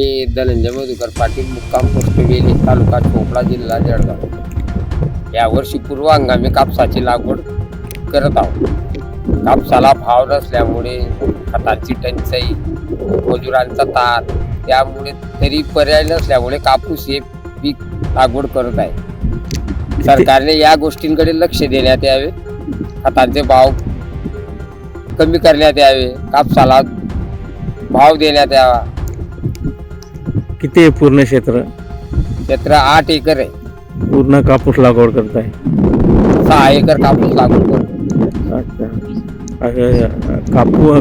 मी धनंजय मधुकर पाटील, मुक्काम पोस्ट वेली, तालुका चोपडा, जिल्हा जळगाव. यावर्षी पूर्व हंगामी कापसाची लागवड करत आहोत. कापसाला भाव नसल्यामुळे खतांची टंचाई, मजुरांचा ताण, त्यामुळे तरी पर्याय नसल्यामुळे कापूस हे पीक लागवड करत आहे. सरकारने या गोष्टींकडे लक्ष देण्यात यावे, खतांचे भाव कमी करण्यात यावे, कापसाला भाव देण्यात यावा. किती आहे पूर्ण क्षेत्र? क्षेत्र 8 एकर आहे. पूर्ण कापूस लागवड करताय? 6 एकर कापूस लागवड करतो. अच्छा.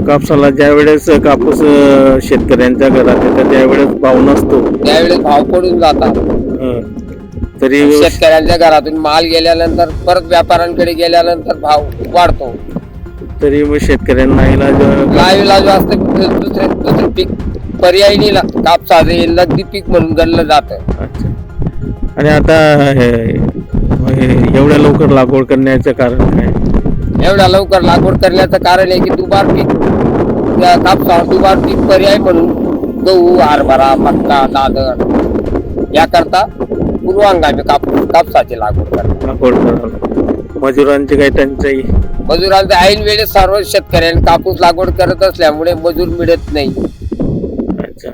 कापसाला ज्या वेळेस कापूस शेतकऱ्यांच्या घरात येतात त्यावेळेस भाव नसतो, त्यावेळेस भाव पडून जातात. तरी शेतकऱ्यांच्या घरातून माल गेल्यानंतर परत व्यापाऱ्यांकडे गेल्यानंतर भाव वाढतो. तरी मग शेतकऱ्यांना नाईलाज असते. दुसरे पीक पर्याय नाही. कापसाचे हे नगदी पीक म्हणून गणलं जातं. अच्छा. आणि आता एवढ्या लवकर लागवड करण्याचं कारण काय? एवढ्या लवकर लागवड करण्याचं कारण आहे की दुबार पीक, त्या कापसावर दुबार पीक पर्याय म्हणून गहू, हरभरा, मक्का, दादर याकरता पूर्व हंगामी कापसाची लागवड करतात. मजुरांची काही टंचाई? मजुरांचा ऐन वेळेस सर्व शेतकऱ्यांनी कापूस लागवड करत असल्यामुळे मजूर मिळत नाही. अच्छा.